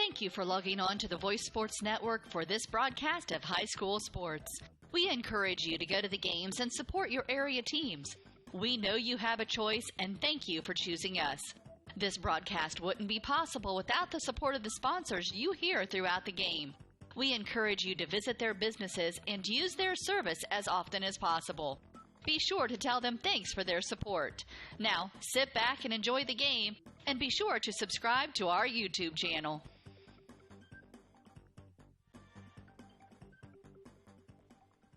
Thank you for logging on to the Voice Sports Network for this broadcast of high school sports. We encourage you to go to the games and support your area teams. We know you have a choice, and thank you for choosing us. This broadcast wouldn't be possible without the support of the sponsors you hear throughout the game. We encourage you to visit their businesses and use their service as often as possible. Be sure to tell them thanks for their support. Now, sit back and enjoy the game, and be sure to subscribe to our YouTube channel.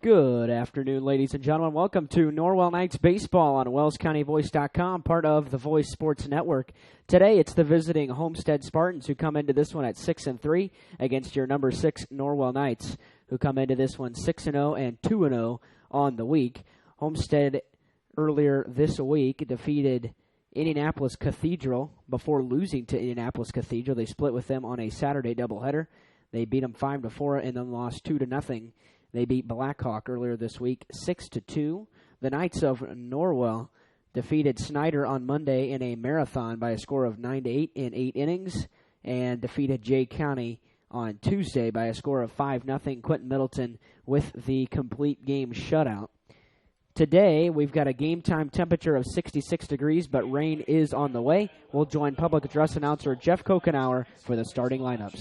Good afternoon, ladies and gentlemen. Welcome to Norwell Knights Baseball on WellsCountyVoice.com, part of the Voice Sports Network. Today, it's the visiting Homestead Spartans who come into this one at 6-3 against your number 6 Norwell Knights, who come into this one 6-0 and 2-0 on the week. Homestead earlier this week defeated Indianapolis Cathedral before losing to Indianapolis Cathedral. They split with them on a Saturday doubleheader. They beat them 5-4 and then lost 2-0. They beat Blackhawk earlier this week 6-2. The Knights of Norwell defeated Snyder on Monday in a marathon by a score of 9-8 in 8 innings, and defeated Jay County on Tuesday by a score of 5-0. Quentin Middleton with the complete game shutout. Today, we've got a game-time temperature of 66 degrees, but rain is on the way. We'll join public address announcer Jeff Kokenauer for the starting lineups.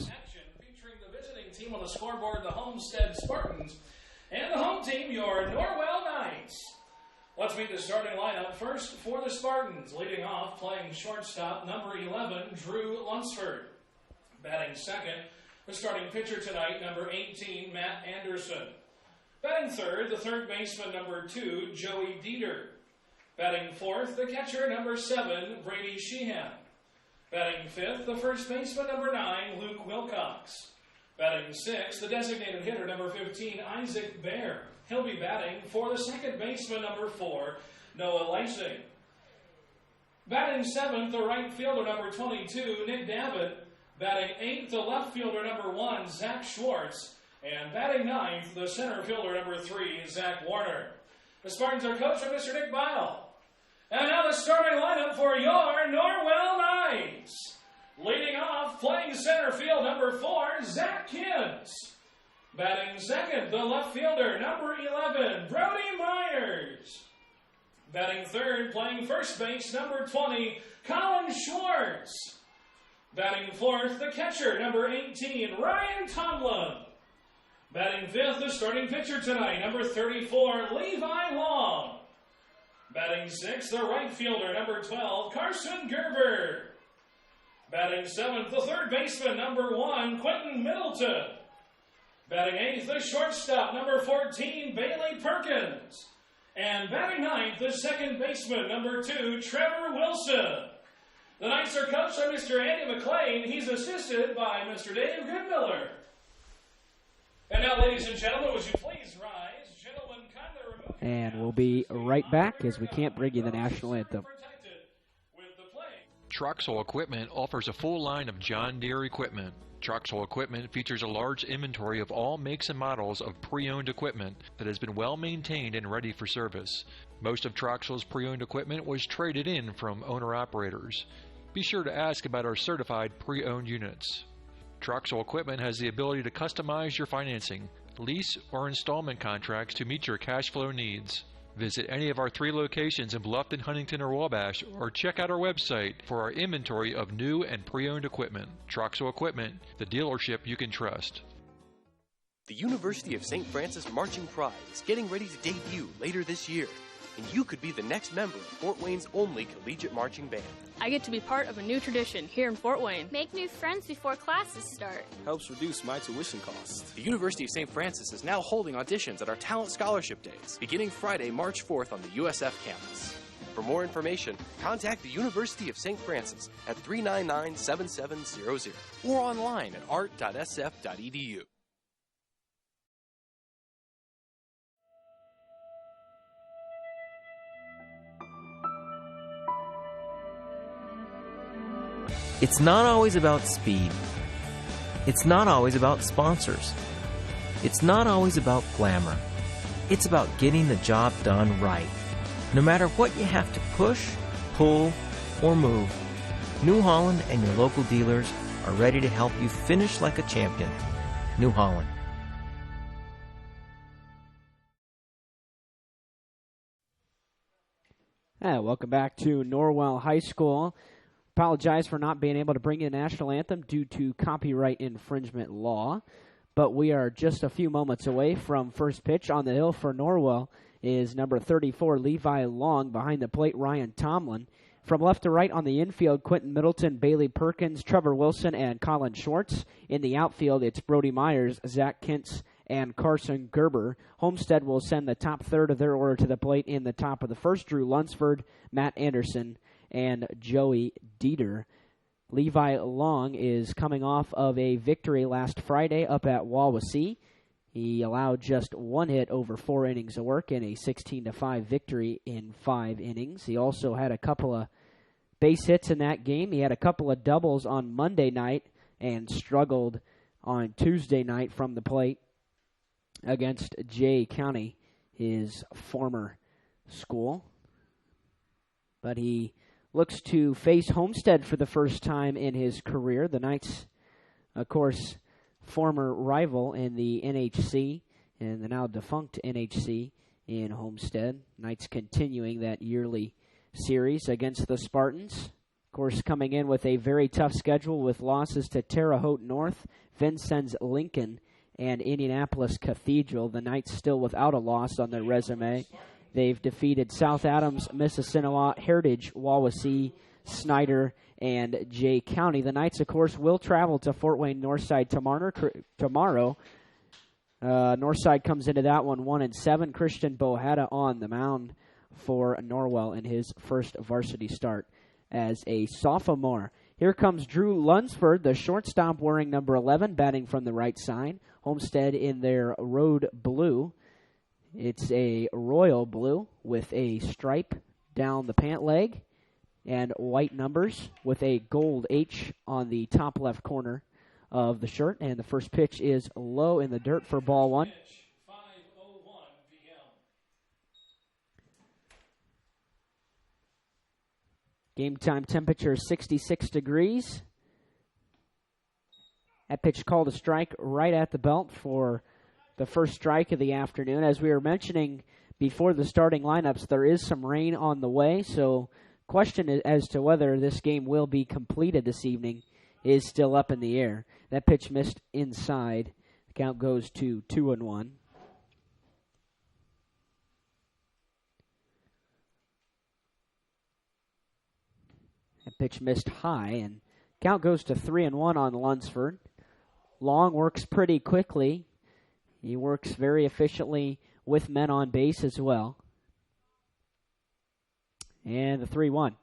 Featuring the visiting team on the scoreboard, the Homestead Spartans, and the home team, your Norwell Knights. Let's meet the starting lineup. First, for the Spartans, leading off, playing shortstop, number 11, Drew Lunsford. Batting second, the starting pitcher tonight, number 18, Matt Anderson. Batting third, the third baseman, number 2, Joey Dieter. Batting fourth, the catcher, number 7, Brady Sheehan. Batting fifth, the first baseman, number 9, Luke Wilcox. Batting sixth, the designated hitter, number 15, Isaac Bear. He'll be batting for the second baseman, number 4, Noah Leising. Batting seventh, the right fielder, number 22, Nick Davitt. Batting eighth, the left fielder, number 1, Zach Schwartz. And batting ninth, the center fielder, number 3, Zach Warner. The Spartans are coached by Mr. Nick Bile. And now the starting lineup for your Norwell Knights. Leading off, playing center field, number 4, Zach Kins. Batting second, the left fielder, number 11, Brody Myers. Batting third, playing first base, number 20, Colin Schwartz. Batting fourth, the catcher, number 18, Ryan Tomlin. Batting fifth, the starting pitcher tonight, number 34, Levi Long. Batting sixth, the right fielder, number 12, Carson Gerber. Batting seventh, the third baseman, number 1, Quentin Middleton. Batting eighth, the shortstop, number 14, Bailey Perkins. And batting ninth, the second baseman, number 2, Trevor Wilson. The Knights are coached by Mr. Andy McLean. He's assisted by Mr. Dave Goodmiller. And now, ladies and gentlemen, would you please rise? Gentlemen, kindly remove. And we'll be right back as we can't bring you the national anthem. Troxel Equipment offers a full line of John Deere equipment. Troxel Equipment features a large inventory of all makes and models of pre-owned equipment that has been well maintained and ready for service. Most of Troxel's pre-owned equipment was traded in from owner-operators. Be sure to ask about our certified pre-owned units. Troxel Equipment has the ability to customize your financing, lease, or installment contracts to meet your cash flow needs. Visit any of our 3 locations in Bluffton, Huntington, or Wabash, or check out our website for our inventory of new and pre-owned equipment. Troxel Equipment, the dealership you can trust. The University of St. Francis Marching Pride is getting ready to debut later this year, and you could be the next member of Fort Wayne's only collegiate marching band. I get to be part of a new tradition here in Fort Wayne. Make new friends before classes start. Helps reduce my tuition costs. The University of St. Francis is now holding auditions at our Talent Scholarship Days, beginning Friday, March 4th on the USF campus. For more information, contact the University of St. Francis at 399-7700 or online at art.sf.edu. It's not always about speed. It's not always about sponsors. It's not always about glamour. It's about getting the job done right. No matter what you have to push, pull, or move, New Holland and your local dealers are are ready to help you finish like a champion. New Holland. Welcome back to Norwell High School. Apologize for not being able to bring you the national anthem due to copyright infringement law, but we are just a few moments away from first pitch. On the hill for Norwell is number 34, Levi Long. Behind the plate, Ryan Tomlin. From left to right on the infield, Quentin Middleton, Bailey Perkins, Trevor Wilson, and Colin Schwartz. In the outfield, it's Brody Myers, Zach Kintz, and Carson Gerber. Homestead will send the top third of their order to the plate in the top of the first. Drew Lunsford, Matt Anderson, and Joey Dieter. Levi Long is coming off of a victory last Friday up at Wawasee. He allowed just one hit over 4 innings of work in a 16-5 victory in 5 innings. He also had a couple of base hits in that game. He had a couple of doubles on Monday night and struggled on Tuesday night from the plate against Jay County, his former school. But he looks to face Homestead for the first time in his career. The Knights, of course, former rival in the NHC and the now defunct NHC in Homestead. Knights continuing that yearly series against the Spartans. Of course, coming in with a very tough schedule with losses to Terre Haute North, Vincennes Lincoln, and Indianapolis Cathedral. The Knights still without a loss on their resume. They've defeated South Adams, Mississinewa, Heritage, Wawasee, Snyder, and Jay County. The Knights, of course, will travel to Fort Wayne Northside tomorrow. Northside comes into that one 1-7. Christian Bohada on the mound for Norwell in his first varsity start as a sophomore. Here comes Drew Lunsford, the shortstop wearing number 11, batting from the right side. Homestead in their road blue. It's a royal blue with a stripe down the pant leg and white numbers with a gold H on the top left corner of the shirt. And the first pitch is low in the dirt for ball one. 5:01 p.m. Game time temperature 66 degrees. That pitch called a strike right at the belt for the first strike of the afternoon. As we were mentioning before the starting lineups, there is some rain on the way, so question as to whether this game will be completed this evening is still up in the air. That pitch missed inside. The count goes to 2-1. That pitch missed high, and count goes to 3-1 on Lunsford. Long works pretty quickly. He works very efficiently with men on base as well. And the 3-1.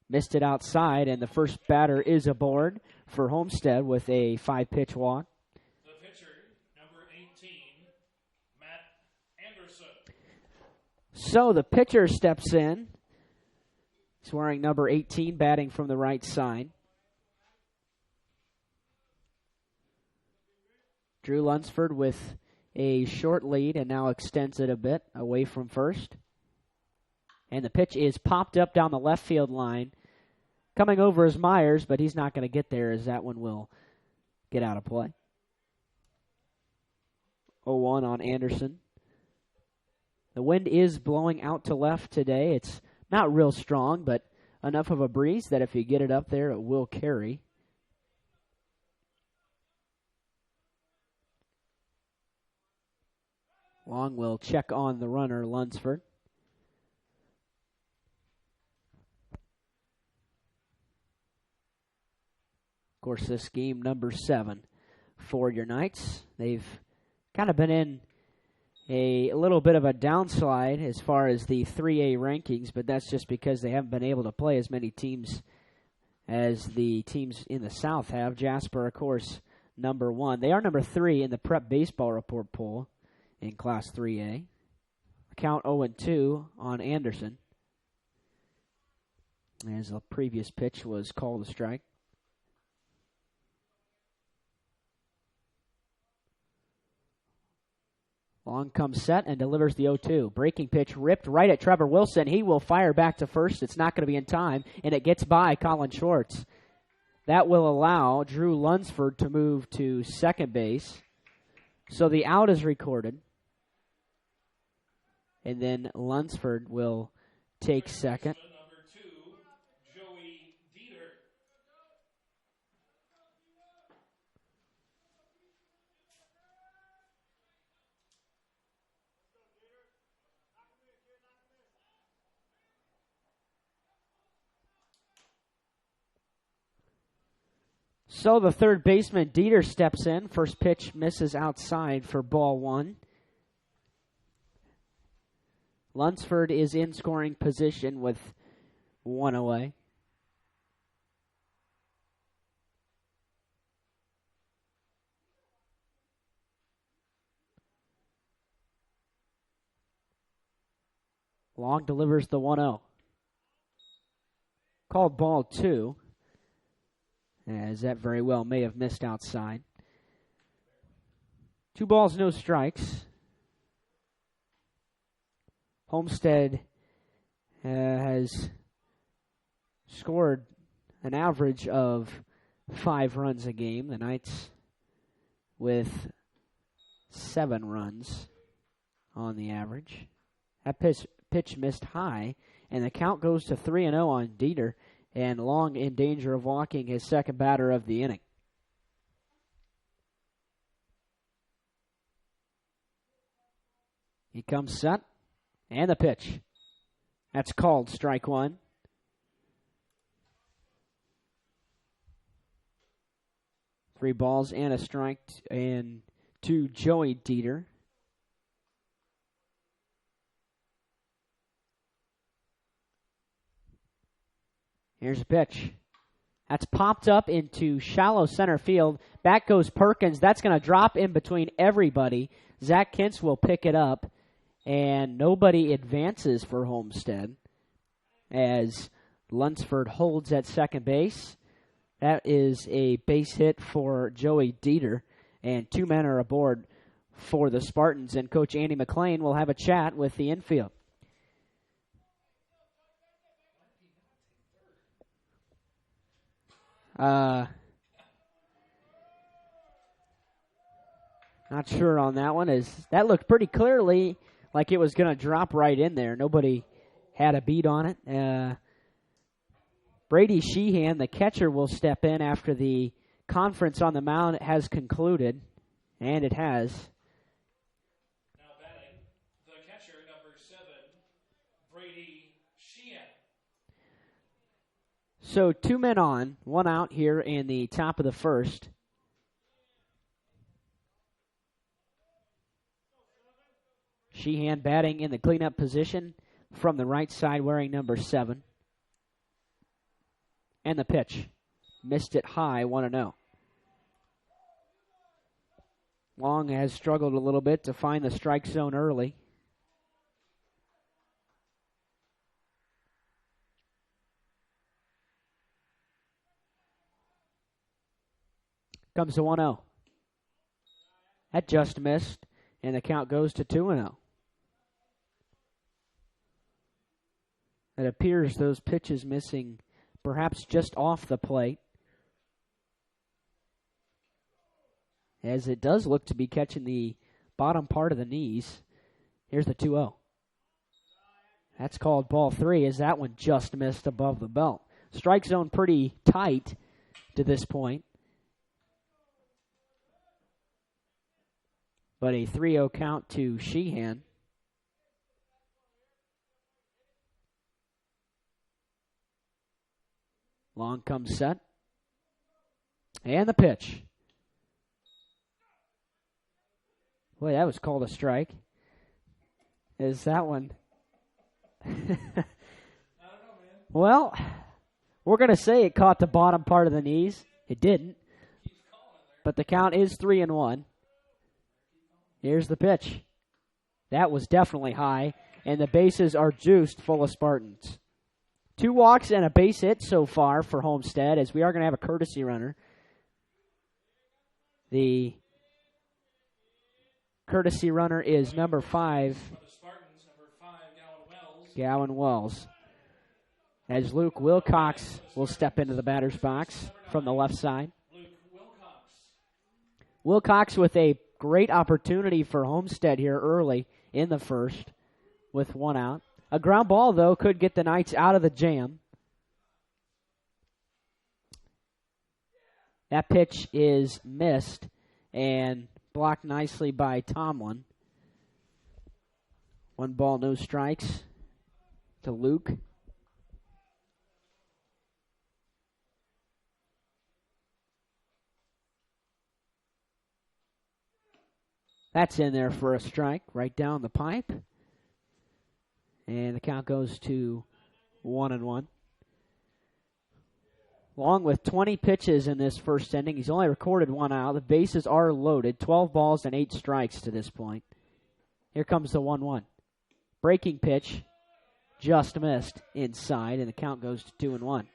Missed it outside, and the first batter is aboard for Homestead with a 5-pitch walk. The pitcher, number 18, Matt Anderson. So the pitcher steps in. He's wearing number 18, batting from the right side. Drew Lunsford with a short lead and now extends it a bit away from first. And the pitch is popped up down the left field line. Coming over is Myers, but he's not going to get there as that one will get out of play. 0-1 on Anderson. The wind is blowing out to left today. It's not real strong, but enough of a breeze that if you get it up there, it will carry. Long will check on the runner, Lunsford. Of course, this game number 7 for your Knights. They've kind of been in a little bit of a downslide as far as the 3A rankings, but that's just because they haven't been able to play as many teams as the teams in the South have. Jasper, of course, number 1. They are number 3 in the Prep Baseball Report poll in Class 3A. Count 0-2 on Anderson, as the previous pitch was called a strike. Long comes set and delivers the 0-2. Breaking pitch ripped right at Trevor Wilson. He will fire back to first. It's not going to be in time, and it gets by Colin Schwartz. That will allow Drew Lunsford to move to second base. So the out is recorded. And then Lunsford will take second. Number 2, Joey Dieter. So the third baseman, Dieter, steps in. First pitch misses outside for ball 1. Lunsford is in scoring position with 1 away. Long delivers the 1-0. Called ball 2, as that very well may have missed outside. 2 balls, no strikes. Homestead has scored an average of 5 runs a game. The Knights with 7 runs on the average. That pitch missed high, and the count goes to 3-0 on Dieter, and Long in danger of walking his second batter of the inning. He comes set, and the pitch. That's called strike 1. Three balls and a strike and to Joey Dieter. Here's a pitch. That's popped up into shallow center field. Back goes Perkins. That's going to drop in between everybody. Zach Kintz will pick it up, and nobody advances for Homestead as Lunsford holds at second base. That is a base hit for Joey Dieter, and 2 men are aboard for the Spartans, and Coach Andy McLean will have a chat with the infield. Not sure on that one. That looked pretty clearly like it was going to drop right in there. Nobody had a beat on it. Brady Sheehan, the catcher, will step in after the conference on the mound has concluded, and it has. Now batting, the catcher, number 7, Brady Sheehan. So 2 men on, 1 out here in the top of the first. Sheehan batting in the cleanup position from the right side, wearing number 7. And the pitch. Missed it high, 1-0. Long has struggled a little bit to find the strike zone early. Comes to 1-0. That just missed, and the count goes to 2-0. It appears those pitches missing perhaps just off the plate, as it does look to be catching the bottom part of the knees. Here's the 2-0. That's called ball 3, as that one just missed above the belt. Strike zone pretty tight to this point. But a 3-0 count to Sheehan. Long comes set. And the pitch. Boy, that was called a strike. Is that one? I don't know, man. Well, we're going to say it caught the bottom part of the knees. It didn't. But the count is 3-1. Here's the pitch. That was definitely high, and the bases are juiced full of Spartans. 2 walks and a base hit so far for Homestead, as we are going to have a courtesy runner. The courtesy runner is number 5, Gowan Wells. As Luke Wilcox will step into the batter's box from the left side. Wilcox with a great opportunity for Homestead here early in the first with one out. A ground ball, though, could get the Knights out of the jam. That pitch is missed and blocked nicely by Tomlin. 1 ball, no strikes to Luke. That's in there for a strike, right down the pipe. And the count goes to 1-1. Long with 20 pitches in this first inning. He's only recorded 1 out. The bases are loaded. 12 balls and 8 strikes to this point. Here comes the 1-1. Breaking pitch, just missed inside, and the count goes to 2-1.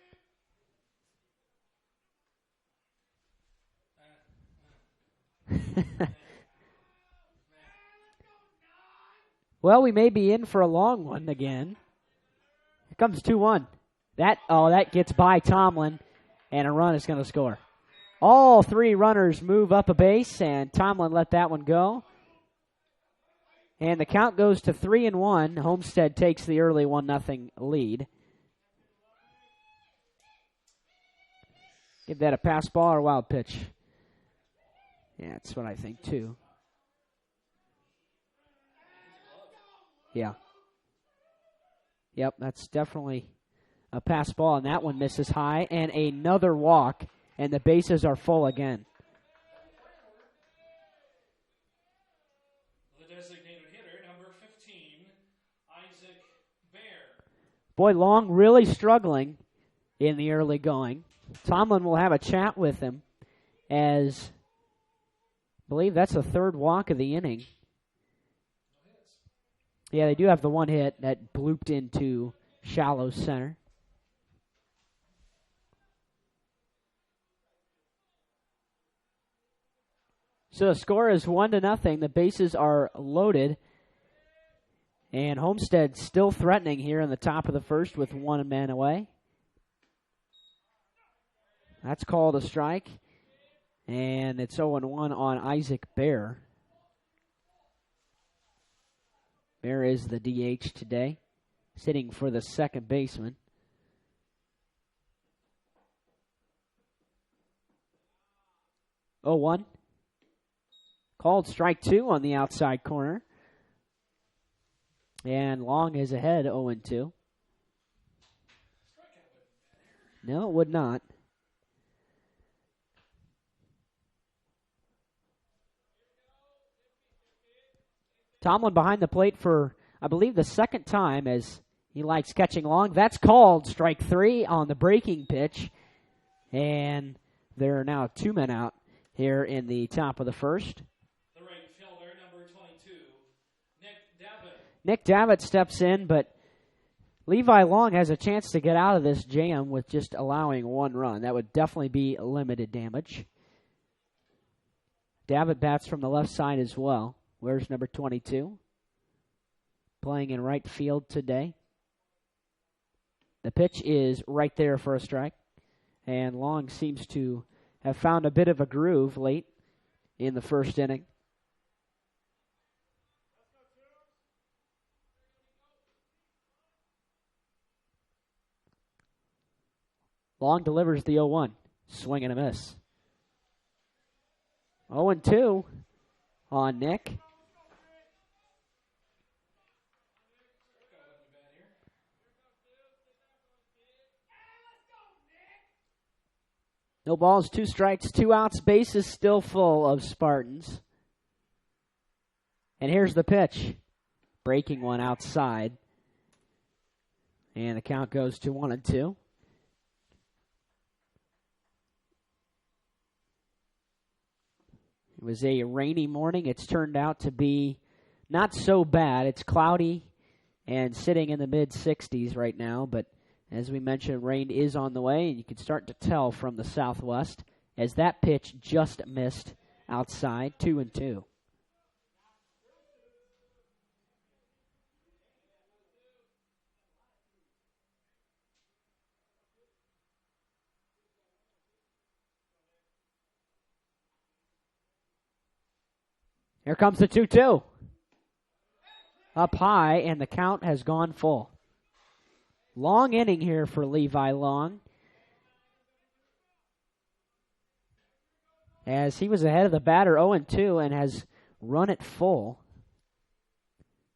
Well, we may be in for a long one again. Here comes 2-1. That gets by Tomlin, and a run is going to score. All 3 runners move up a base, and Tomlin let that one go. And the count goes to 3-1. Homestead takes the early 1-0 lead. Give that a pass ball or a wild pitch? Yeah, that's what I think, too. Yeah. Yep, that's definitely a pass ball, and that one misses high. And another walk, and the bases are full again. The designated hitter, number 15, Isaac Bear. Boy, Long really struggling in the early going. Tomlin will have a chat with him as I believe that's the 3rd walk of the inning. Yeah, they do have the 1 hit that blooped into shallow center. So the score is 1-0. The bases are loaded. And Homestead still threatening here in the top of the first with 1 man away. That's called a strike. And it's 0-1 on Isaac Bear. Bear is the DH today, sitting for the second baseman. Oh, 1. Called strike 2 on the outside corner. And Long is ahead 0-2. No, it would not. Tomlin behind the plate for, I believe, the second time as he likes catching Long. That's called strike 3 on the breaking pitch. And there are now 2 men out here in the top of the first. The right fielder, number 22, Nick Davitt. Nick Davitt steps in, but Levi Long has a chance to get out of this jam with just allowing 1 run. That would definitely be limited damage. Davitt bats from the left side as well. Where's number 22? Playing in right field today. The pitch is right there for a strike. And Long seems to have found a bit of a groove late in the first inning. Long delivers the 0-1. Swing and a miss. 0-2 on Nick. No balls, 2 strikes, 2 outs. Base is still full of Spartans. And here's the pitch. Breaking one outside. And the count goes to 1-2. It was a rainy morning. It's turned out to be not so bad. It's cloudy and sitting in the mid-60s right now, but as we mentioned, rain is on the way, and you can start to tell from the southwest as that pitch just missed outside, 2-2. Here comes the 2-2. Up high, and the count has gone full. Long inning here for Levi Long, as he was ahead of the batter 0-2 and has run it full.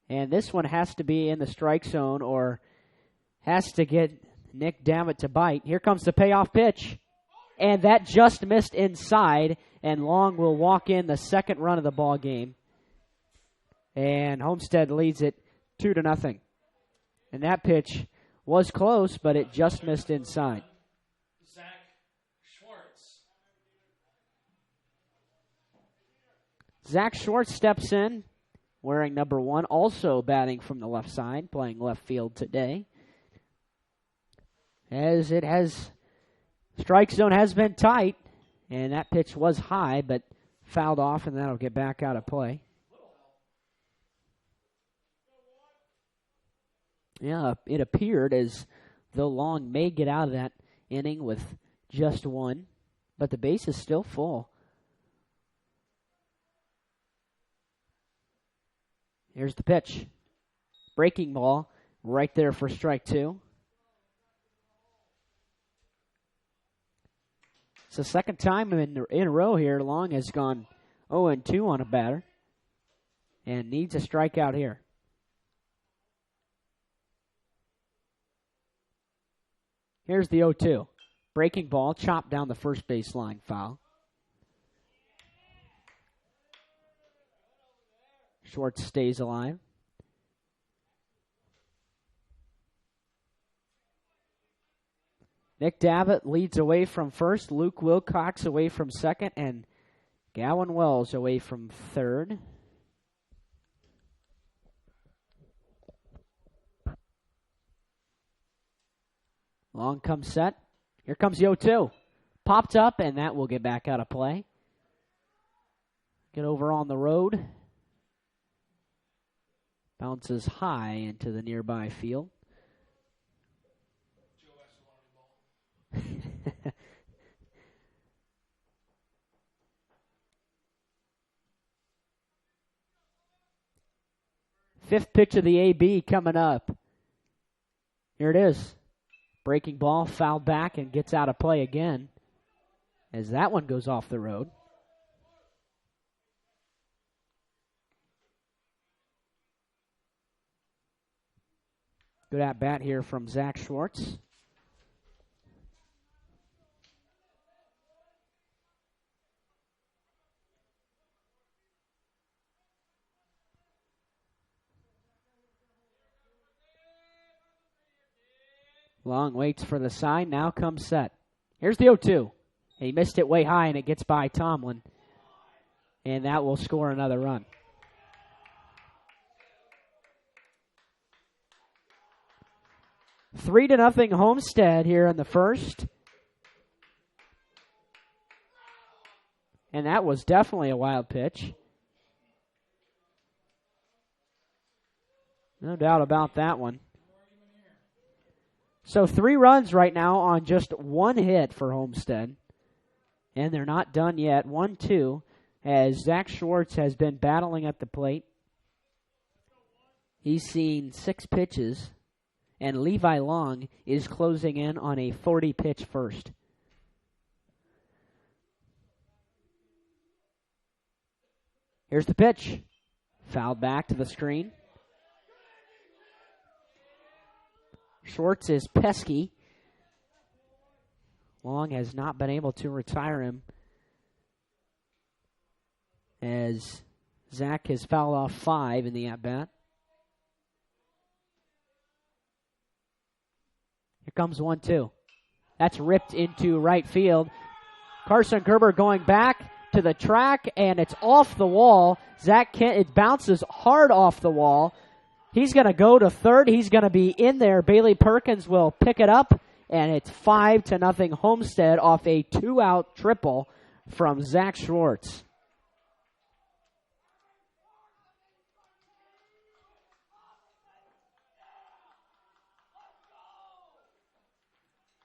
And this one has to be in the strike zone or has to get Nick Dammit to bite. Here comes the payoff pitch. And that just missed inside, and Long will walk in the second run of the ball game. And Homestead leads it 2-0. And that pitch was close, but it just missed inside. Zach Schwartz. Zach Schwartz steps in, wearing number 1, also batting from the left side, playing left field today. As it has, strike zone has been tight, and that pitch was high, but fouled off, and that'll get back out of play. Yeah, it appeared as though Long may get out of that inning with just 1, but the base is still full. Here's the pitch. Breaking ball right there for strike 2. It's the second time in a row here. Long has gone 0-2 on a batter and needs a strikeout here. Here's the 0-2. Breaking ball, chopped down the first base line, foul. Schwartz stays alive. Nick Davitt leads away from first, Luke Wilcox away from second, and Gowan Wells away from third. Long comes set. Here comes the 0-2. Popped up, and that will get back out of play. Get over on the road. Bounces high into the nearby field. Fifth pitch of the AB coming up. Here it is. Breaking ball, fouled back, and gets out of play again as that one goes off the road. Good at bat here from Zach Schwartz. Long waits for the sign. Now comes set. Here's the 0-2. He missed it way high, and it gets by Tomlin. And that will score another run. Three to nothing Homestead here in the first. And that was definitely a wild pitch. No doubt about that one. So 3 runs right now on just 1 hit for Homestead. And they're not done yet. 1-2 as Zach Schwartz has been battling at the plate. He's seen 6 pitches. And Levi Long is closing in on a 40-pitch first. Here's the pitch. Fouled back to the screen. Schwartz is pesky. Long has not been able to retire him as Zach has fouled off 5 in the at-bat. Here comes 1-2. That's ripped into right field. Carson Gerber going back to the track, and it's off the wall. Zach Kent, it bounces hard off the wall. He's going to go to third. He's going to be in there. Bailey Perkins will pick it up, and it's 5-0 Homestead off a 2-out triple from Zach Schwartz.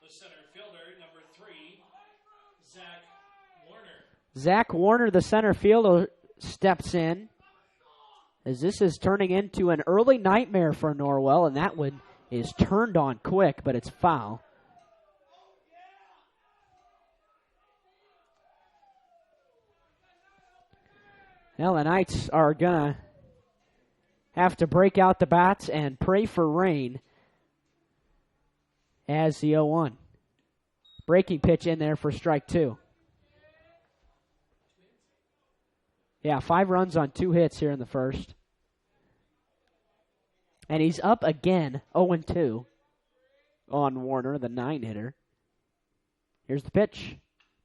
The center fielder, number 3, Zach Warner. Zach Warner, the center fielder, steps in. as this is turning into an early nightmare for Norwell, and that one is turned on quick, but it's foul. Well, the Knights are going to have to break out the bats and pray for rain as the 0-1. Breaking pitch in there for strike 2. Yeah, 5 runs on 2 hits here in the first. And he's up again, 0-2 on Warner, the 9-hitter. Here's the pitch.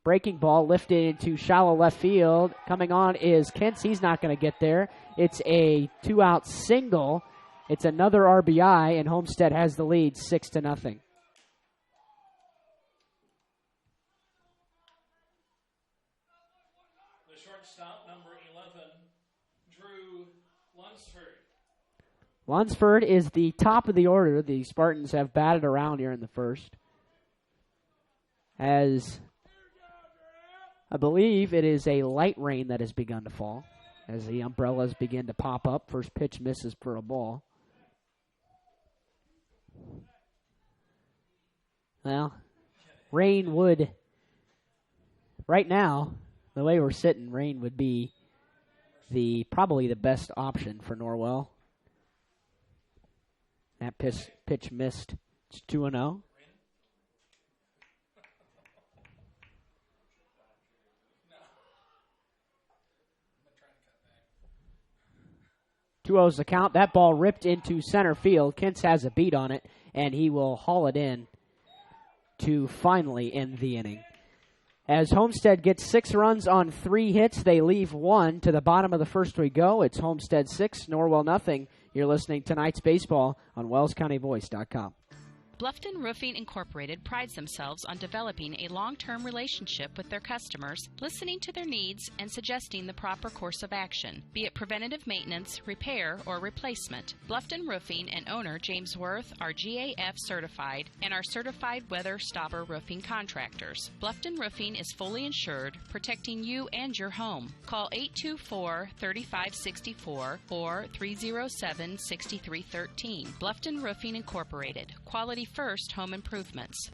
Breaking ball lifted into shallow left field. Coming on is Kentz. He's not going to get there. It's a 2-out single. It's another RBI, and Homestead has the lead 6-0. The shortstop, number 11, Drew Lunsford. Lunsford is the top of the order. The Spartans have batted around here in the first. As I believe it is a light rain that has begun to fall as the umbrellas begin to pop up. First pitch misses for a ball. Well, rain would, right now, the way we're sitting, rain would be probably the best option for Norwell. That pitch missed. It's 2-0. 2-0's the count. That ball ripped into center field. Kentz has a beat on it, and he will haul it in to finally end the inning. As Homestead gets 6 runs on 3 hits, they leave 1. To the bottom of the first we go. It's Homestead 6, Norwell nothing. You're listening to tonight's baseball on WellsCountyVoice.com. Bluffton Roofing Incorporated prides themselves on developing a long-term relationship with their customers, listening to their needs and suggesting the proper course of action, be it preventative maintenance, repair, or replacement. Bluffton Roofing and owner James Worth are GAF certified and are certified weather stopper roofing contractors. Bluffton Roofing is fully insured, protecting you and your home. Call 824-3564 or 307-6313. Bluffton Roofing Incorporated. Quality first home improvements.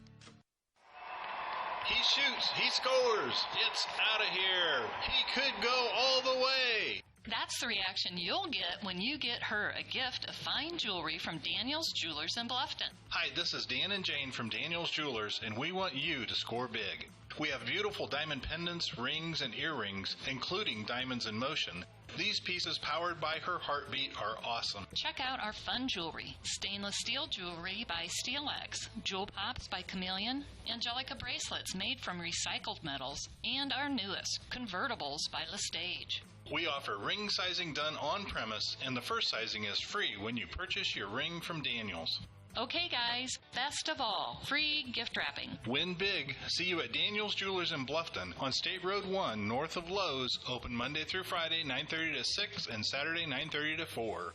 He shoots, he scores, it's out of here. He could go all the way. That's the reaction you'll get when you get her a gift of fine jewelry from Daniel's Jewelers in Bluffton. Hi, this is Dan and Jane from Daniel's Jewelers, and we want you to score big. We have beautiful diamond pendants, rings, and earrings, including diamonds in motion. These pieces, powered by her heartbeat, are awesome. Check out our fun jewelry. Stainless steel jewelry by SteelX, Jewel Pops by Chameleon, Angelica bracelets made from recycled metals, and our newest, convertibles by Lestage. We offer ring sizing done on premise, and the first sizing is free when you purchase your ring from Daniel's. Okay, guys, best of all, free gift wrapping. Win big. See you at Daniel's Jewelers in Bluffton on State Road 1, north of Lowe's. Open Monday through Friday, 9:30 to 6, and Saturday, 9:30 to 4.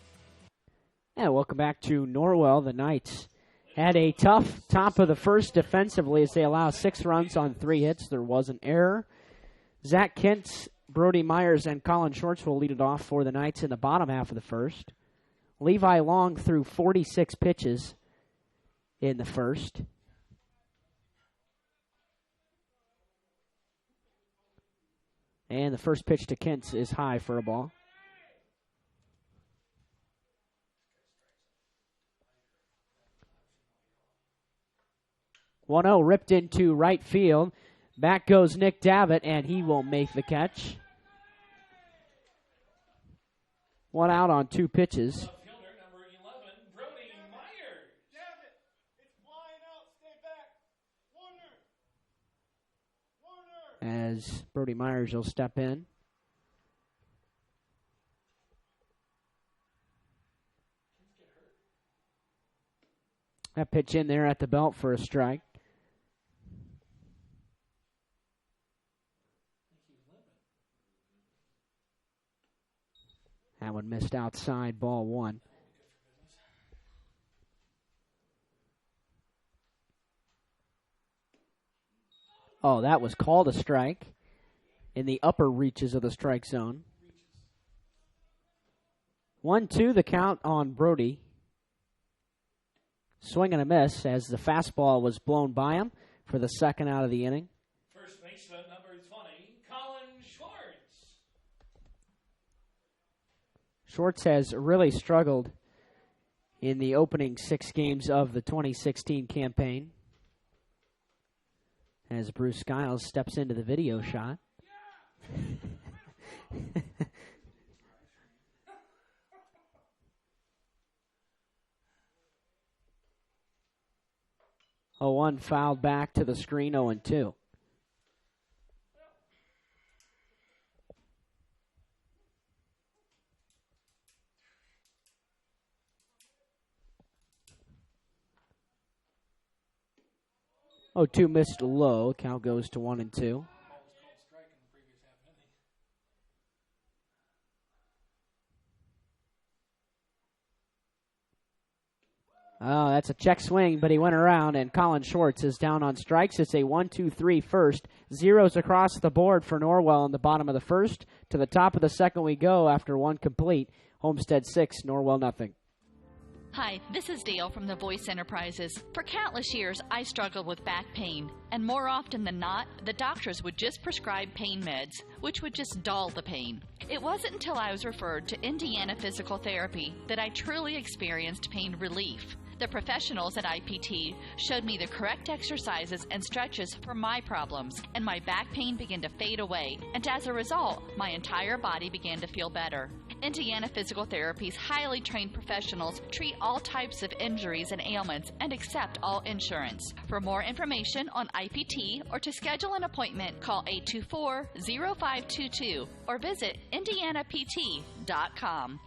And welcome back to Norwell. The Knights had a tough top of the first defensively as they allow 6 runs on 3 hits. There was an error. Zach Kentz, Brody Myers, and Colin Shorts will lead it off for the Knights in the bottom half of the first. Levi Long threw 46 pitches in the first. And the first pitch to Kentz is high for a ball. "1-0 ripped into right field. Back goes Nick Davitt, and he will make the catch. 1 out on 2 pitches. As Brody Myers will step in. That pitch in there at the belt for a strike. That one missed outside, ball 1. Oh, that was called a strike in the upper reaches of the strike zone. 1-2 the count on Brody. Swing and a miss as the fastball was blown by him for the second out of the inning. First baseman, number 20, Colin Schwartz. Schwartz has really struggled in the opening 6 games of the 2016 campaign as Bruce Skiles steps into the video shot. 0-1 fouled back to the screen, 0-2. Oh, 2 missed low. Count goes to 1-2. Oh, that's a check swing, but he went around, and Colin Schwartz is down on strikes. It's a 1-2-3 first. Zeros across the board for Norwell in the bottom of the first. To the top of the second we go after 1 complete. Homestead 6, Norwell nothing. Hi, this is Dale from the Voice Enterprises. For countless years, I struggled with back pain, and more often than not, the doctors would just prescribe pain meds, which would just dull the pain. It wasn't until I was referred to Indiana Physical Therapy that I truly experienced pain relief. The professionals at IPT showed me the correct exercises and stretches for my problems, and my back pain began to fade away, and as a result, my entire body began to feel better. Indiana Physical Therapy's highly trained professionals treat all types of injuries and ailments and accept all insurance. For more information on IPT or to schedule an appointment, call 824-0522 or visit indianapt.com.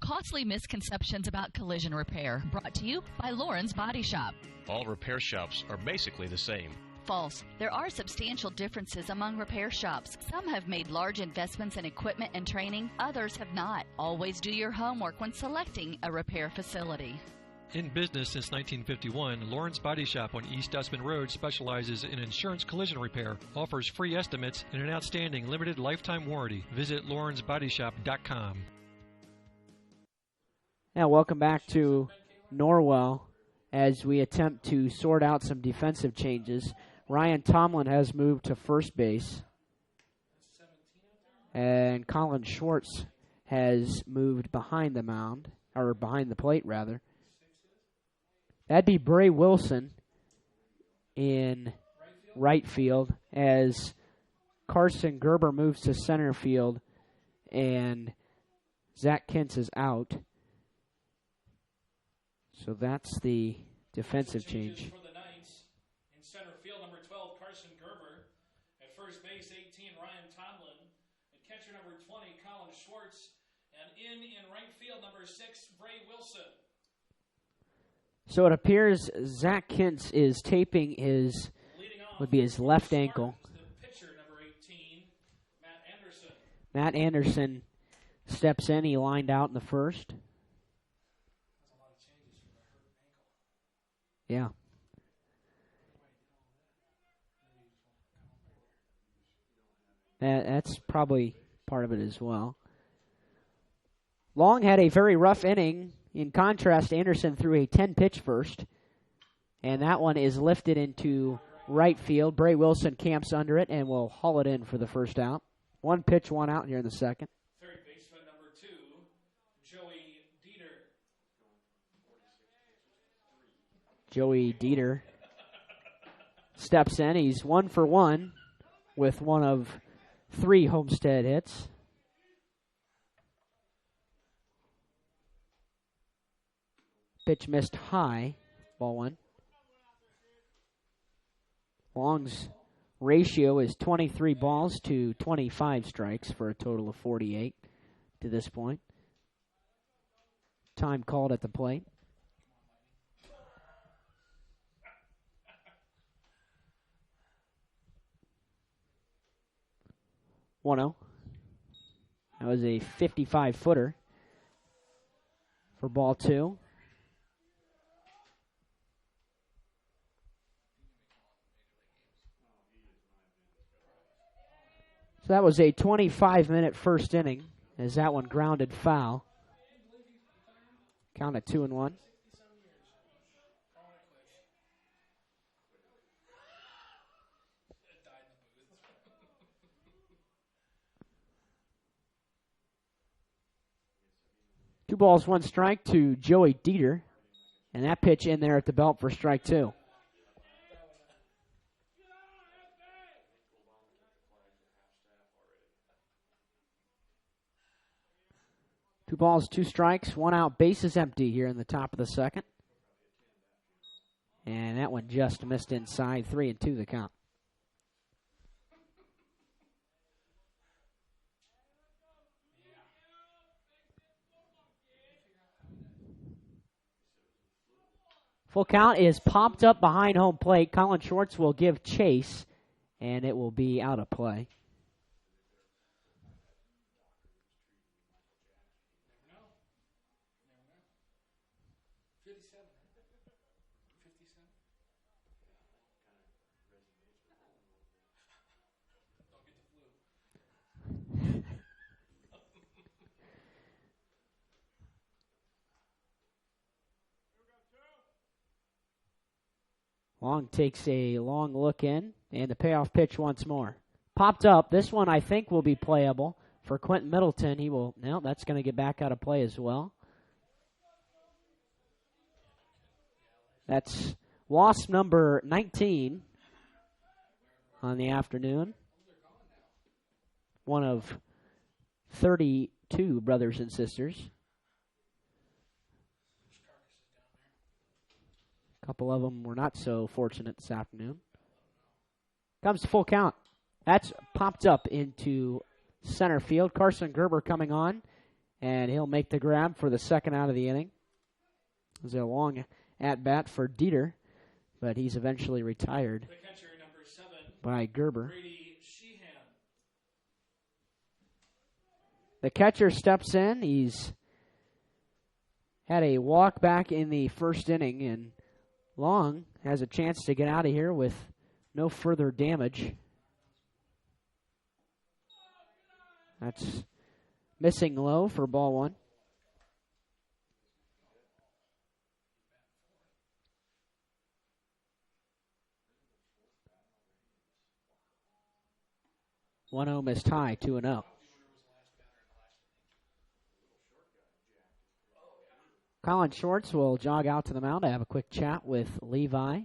Costly misconceptions about collision repair, brought to you by Lauren's Body Shop. All repair shops are basically the same. False. There are substantial differences among repair shops. Some have made large investments in equipment and training, others have not. Always do your homework when selecting a repair facility. In business since 1951, Lauren's Body Shop on East Dustman Road specializes in insurance collision repair, offers free estimates, and an outstanding limited lifetime warranty. Visit lawrensbodyshop.com. Now, welcome back to Norwell as we attempt to sort out some defensive changes. Ryan Tomlin has moved to first base, and Colin Schwartz has moved behind the mound, or behind the plate, rather. That'd be Bray Wilson in right field as Carson Gerber moves to center field, and Zach Kintz is out. So that's the defensive change. For the Knights, in center field, number 12, Carson Gerber. At first base, 18, Ryan Tomlin. At catcher, number 20, Colin Schwartz. And in right field, number 6, Bray Wilson. So it appears Zach Kintz is taping his, would be his left ankle. The pitcher, number 18, Matt Anderson. Matt Anderson steps in. He lined out in the first. Yeah. That's probably part of it as well. Long had a very rough inning. In contrast, Anderson threw a 10-pitch first, and that one is lifted into right field. Bray Wilson camps under it and will haul it in for the first out. 1 pitch, 1 out here in the second. Third baseman, number 2, Joey Dieter. Joey Dieter steps in. He's 1 for 1 with one of 3 Homestead hits. Pitch missed high. Ball 1. Long's ratio is 23 balls to 25 strikes for a total of 48 to this point. Time called at the plate. That was a 55-footer for ball 2. So that was a 25-minute first inning as that one grounded foul. Count at 2-1. Two balls, one strike to Joey Dieter. And that pitch in there at the belt for strike two. Two balls, two strikes, one out, bases empty here in the top of the second. And that one just missed inside, 3-2 the count. Full count is popped up behind home plate. Colin Schwartz will give chase, and it will be out of play. Long takes a long look in, and the payoff pitch once more. Popped up. This one I think will be playable for Quentin Middleton. He will, no, that's going to get back out of play as well. That's loss number 19 on the afternoon. One of 32 brothers and sisters. A couple of them were not so fortunate this afternoon. Comes to full count. That's popped up into center field. Carson Gerber coming on, and he'll make the grab for the second out of the inning. It was a long at-bat for Dieter, but he's eventually retired The catcher, number 7, by Gerber. Brady Sheehan. The catcher steps in. He's had a walk back in the first inning, and Long has a chance to get out of here with no further damage. That's missing low for ball one. One oh missed high, 2-0. Colin Schwartz will jog out to the mound to have a quick chat with Levi.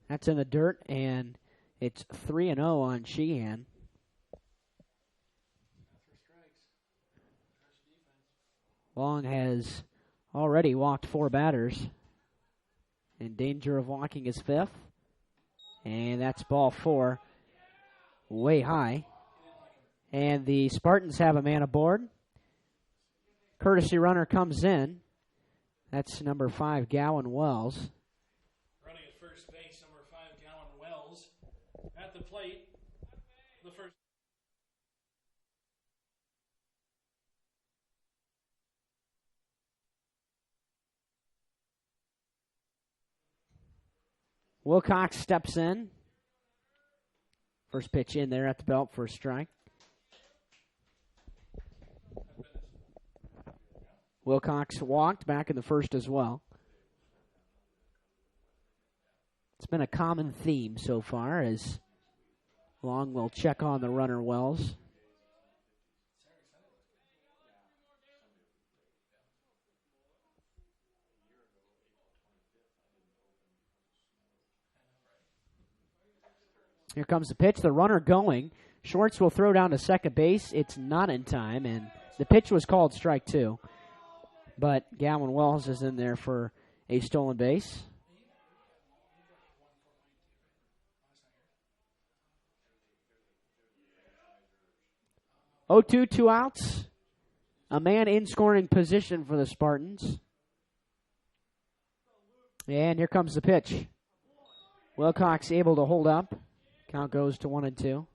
That's in the dirt, and it's 3-0 on Sheehan. Long has already walked 4 batters. In danger of walking his 5th. And that's ball 4. Way high. And the Spartans have a man aboard. Courtesy runner comes in. That's number 5, Gowan Wells. Running at first base, number 5, Gowan Wells. At the plate, the first. Wilcox steps in. First pitch in there at the belt for a strike. Wilcox walked back in the first as well. It's been a common theme so far as Long will check on the runner Wells. Here comes the pitch. The runner going. Schwartz will throw down to second base. It's not in time, and the pitch was called strike 2. But Gowan Wells is in there for a stolen base. Oh, 2 outs. A man in scoring position for the Spartans. And here comes the pitch. Wilcox able to hold up. Count goes to 1-2.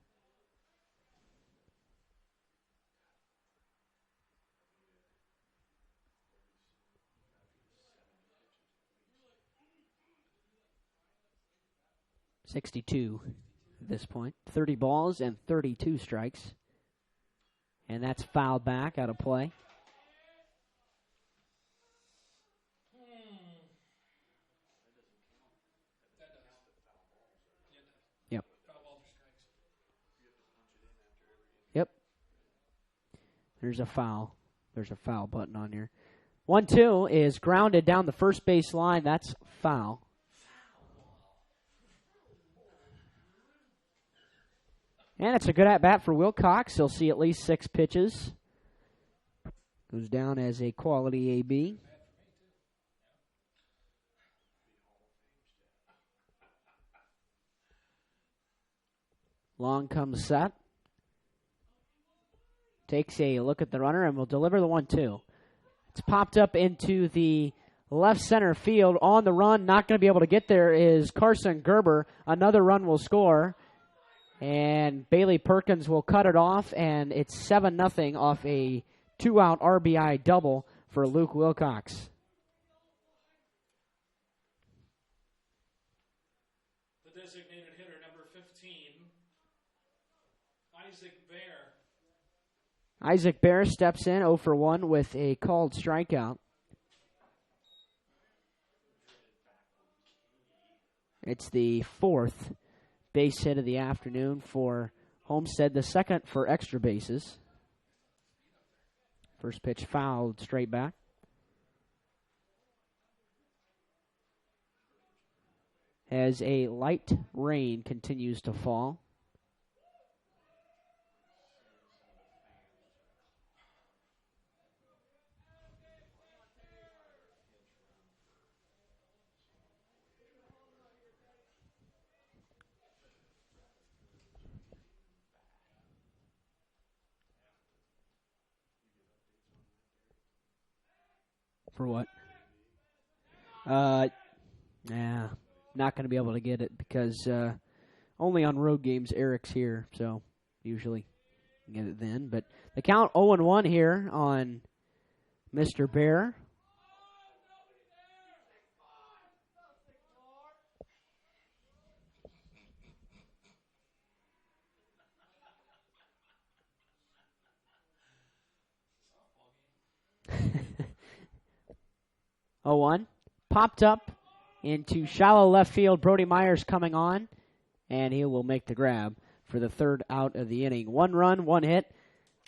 62 at this point. 30 balls and 32 strikes. And that's fouled back out of play. Yep. Yep. There's a foul. There's a foul button on here. 1-2 is grounded down the first base line. That's foul. And it's a good at-bat for Wilcox. He'll see at least 6 pitches. Goes down as a quality AB. Long comes set. Takes a look at the runner and will deliver the 1-2. It's popped up into the left center field on the run. Not going to be able to get there is Carson Gerber. Another run will score. And Bailey Perkins will cut it off, and it's 7-0 off a 2-out RBI double for Luke Wilcox. The designated hitter, number 15, Isaac Bear. Isaac Bear steps in 0 for 1 with a called strikeout. It's the 4th base hit of the afternoon for Homestead, the 2nd for extra bases. First pitch fouled straight back. As a light rain continues to fall. For what? Nah, not going to be able to get it because only on road games Eric's here, so usually get it then. But the count 0-1 here on Mr. Bear. Oh, 1 popped up into shallow left field. Brody Myers coming on, and he will make the grab for the 3rd out of the inning. 1 run, 1 hit,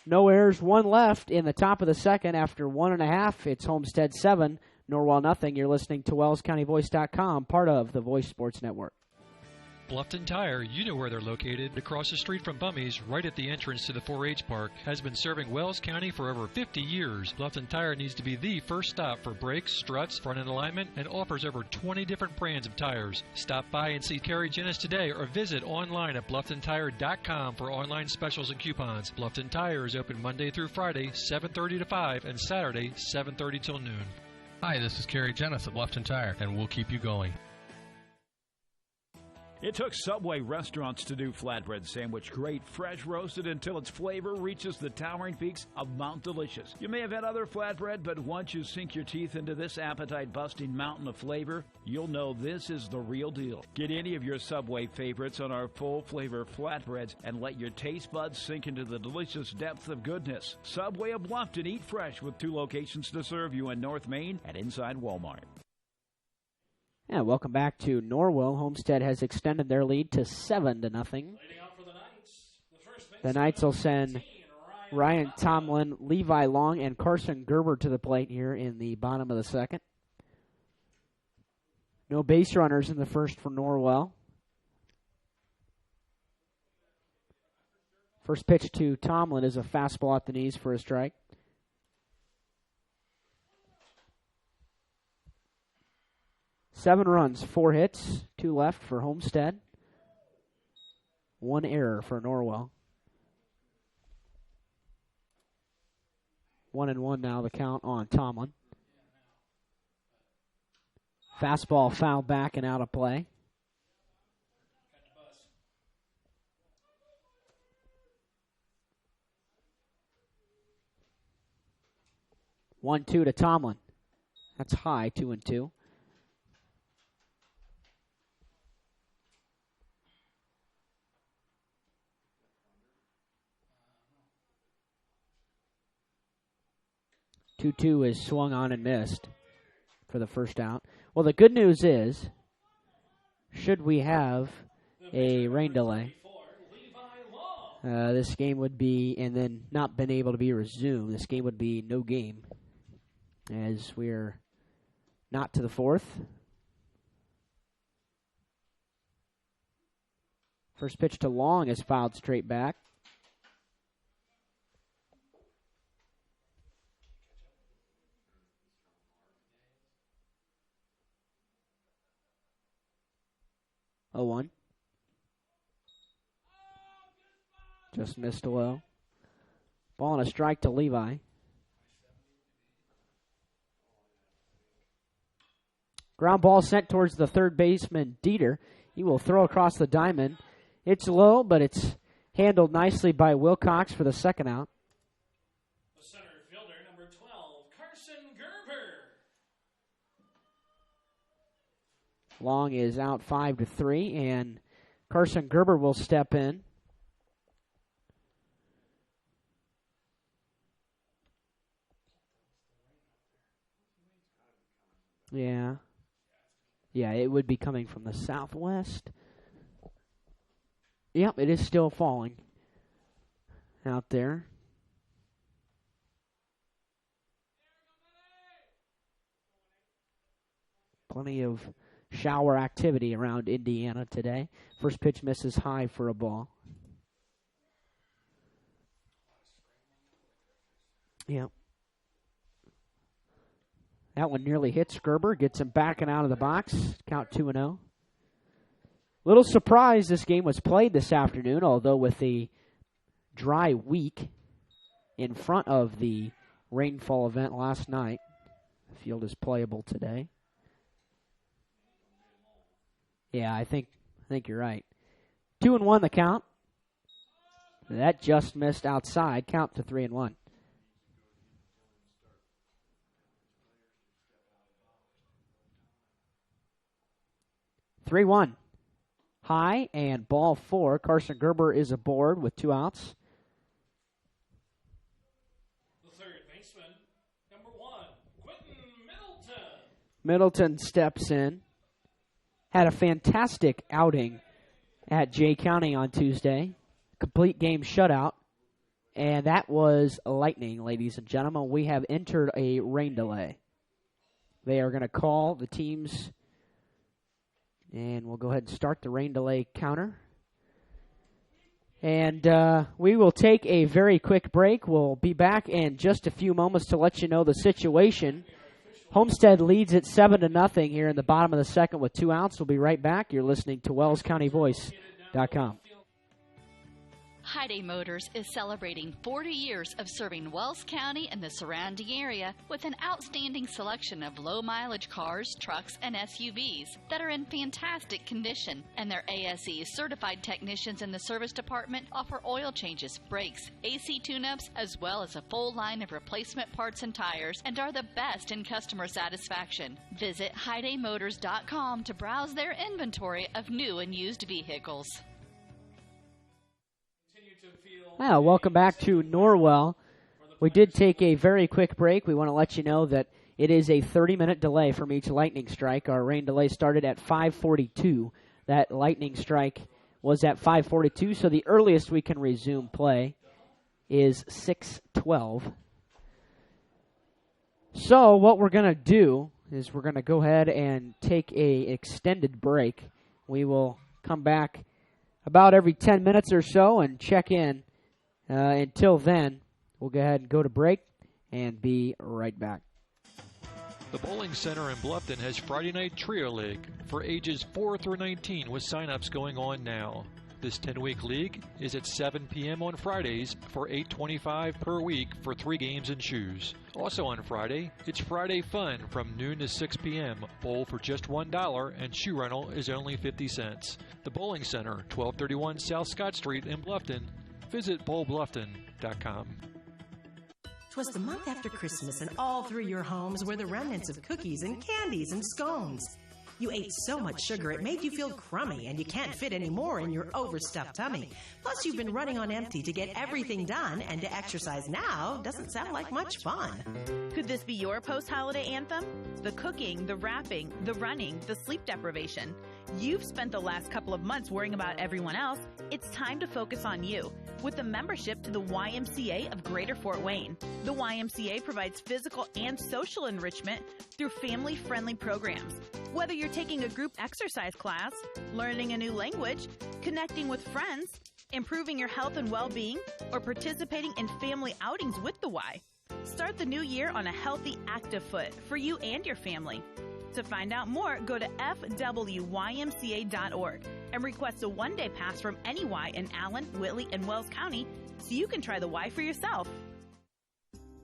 no errors, 1 left in the top of the 2nd. After 1.5, it's Homestead 7, Norwell nothing. You're listening to WellsCountyVoice.com, part of the Voice Sports Network. Bluffton Tire, you know where they're located. Across the street from Bummy's, right at the entrance to the 4-H park, has been serving Wells County for over 50 years. Bluffton Tire needs to be the first stop for brakes, struts, front-end alignment, and offers over 20 different brands of tires. Stop by and see Carrie Jennis today or visit online at BlufftonTire.com for online specials and coupons. Bluffton Tire is open Monday through Friday, 7:30 to 5, and Saturday, 7:30 till noon. Hi, this is Carrie Jennis at Bluffton Tire, and we'll keep you going. It took Subway restaurants to do flatbread sandwich great, fresh roasted until its flavor reaches the towering peaks of Mount Delicious. You may have had other flatbread, but once you sink your teeth into this appetite-busting mountain of flavor, you'll know this is the real deal. Get any of your Subway favorites on our full-flavor flatbreads and let your taste buds sink into the delicious depth of goodness. Subway of Bluffton, eat fresh with 2 locations to serve you in North Main and inside Walmart. Yeah, welcome back to Norwell. Homestead has extended their lead to 7-0. The Knights will send Ryan Tomlin, Levi Long, and Carson Gerber to the plate here in the bottom of the 2nd. No base runners in the 1st for Norwell. First pitch to Tomlin is a fastball at the knees for a strike. Seven runs, 4 hits, 2 left for Homestead. 1 error for Norwell. 1-1 now, the count on Tomlin. Fastball fouled back and out of play. One, 2 to Tomlin. That's high, 2-2. 2-2 is swung on and missed for the first out. Well, the good news is, should we have a rain delay, this game would be, and then not been able to be resumed, this game would be no game, as we're not to the fourth. First pitch to Long is fouled straight back. Oh, 1. Just missed low. Ball and a strike to Levi. Ground ball sent towards the third baseman, Dieter. He will throw across the diamond. It's low, but it's handled nicely by Wilcox for the second out. The center fielder, number 12, Carson Gerber. Long is out 5-3, and Carson Gerber will step in. Yeah. Yeah, it would be coming from the southwest. Yep, it is still falling out there. Plenty of shower activity around Indiana today. First pitch misses high for a ball. Yep. That one nearly hits Gerber, gets him backing out of the box. Count 2-0. Little surprise this game was played this afternoon, although with a dry week in front of the rainfall event last night. The field is playable today. Yeah, I think you're right. 2-1 the count. That just missed outside. Count to 3-1. Three one, high and ball 4. Carson Gerber is aboard with 2 outs. The third baseman, number 1, Quentin Middleton. Middleton steps in. Had a fantastic outing at Jay County on Tuesday. Complete game shutout. And that was lightning, ladies and gentlemen. We have entered a rain delay. They are going to call the teams. And we'll go ahead and start the rain delay counter. And we will take a very quick break. We'll be back in just a few moments to let you know the situation. Homestead leads it 7-0 here in the bottom of the second with 2 outs. We'll be right back. You're listening to WellsCountyVoice.com. Hyundai Motors is celebrating 40 years of serving Wells County and the surrounding area with an outstanding selection of low-mileage cars, trucks, and SUVs that are in fantastic condition. And their ASE certified technicians in the service department offer oil changes, brakes, AC tune-ups, as well as a full line of replacement parts and tires, and are the best in customer satisfaction. Visit HyundaiMotors.com to browse their inventory of new and used vehicles. Well, welcome back to Norwell. We did take a very quick break. We want to let you know that it is a 30-minute delay from each lightning strike. Our rain delay started at 5:42. That lightning strike was at 5:42, so the earliest we can resume play is 6:12. So what we're going to do is we're going to go ahead and take a extended break. We will come back about every 10 minutes or so and check in. Until then, we'll go ahead and go to break and be right back. The Bowling Center in Bluffton has Friday Night Trio League for ages 4 through 19 with sign-ups going on now. This 10-week league is at 7 p.m. on Fridays for $8.25 per week for 3 games and shoes. Also on Friday, it's Friday Fun from noon to 6 p.m. Bowl for just $1 and shoe rental is only 50 cents. The Bowling Center, 1231 South Scott Street in Bluffton. Visit bowlbluffton.com. 'Twas the month after Christmas, and all through your homes were the remnants of cookies and candies and scones. You ate so much sugar it made you feel crummy and you can't fit any more in your overstuffed tummy. Plus, you've been running on empty to get everything done, and to exercise now doesn't sound like much fun. Could this be your post-holiday anthem? The cooking, the wrapping, the running, the sleep deprivation. You've spent the last couple of months worrying about everyone else. It's time to focus on you with a membership to the YMCA of Greater Fort Wayne. The YMCA provides physical and social enrichment through family-friendly programs. Whether you're taking a group exercise class, learning a new language, connecting with friends, improving your health and well-being, or participating in family outings with the Y. Start the new year on a healthy, active foot for you and your family. To find out more, go to fwymca.org and request a one-day pass from any Y in Allen, Whitley, and Wells County so you can try the Y for yourself.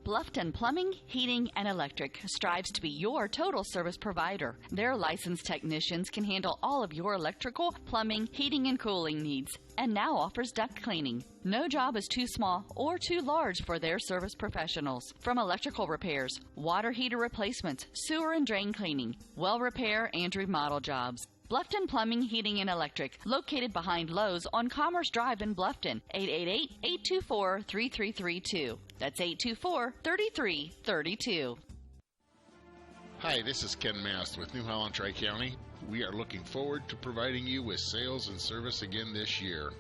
Bluffton Plumbing, Heating, and Electric strives to be your total service provider. Their licensed technicians can handle all of your electrical, plumbing, heating, and cooling needs, and now offers duct cleaning. No job is too small or too large for their service professionals. From electrical repairs, water heater replacements, sewer and drain cleaning, well repair, and remodel jobs. Bluffton Plumbing, Heating, and Electric, located behind Lowe's on Commerce Drive in Bluffton, 888-824-3332. That's 824-3332. Hi, this is Ken Mast with New Holland Tri-County. We are looking forward to providing you with sales and service again this year.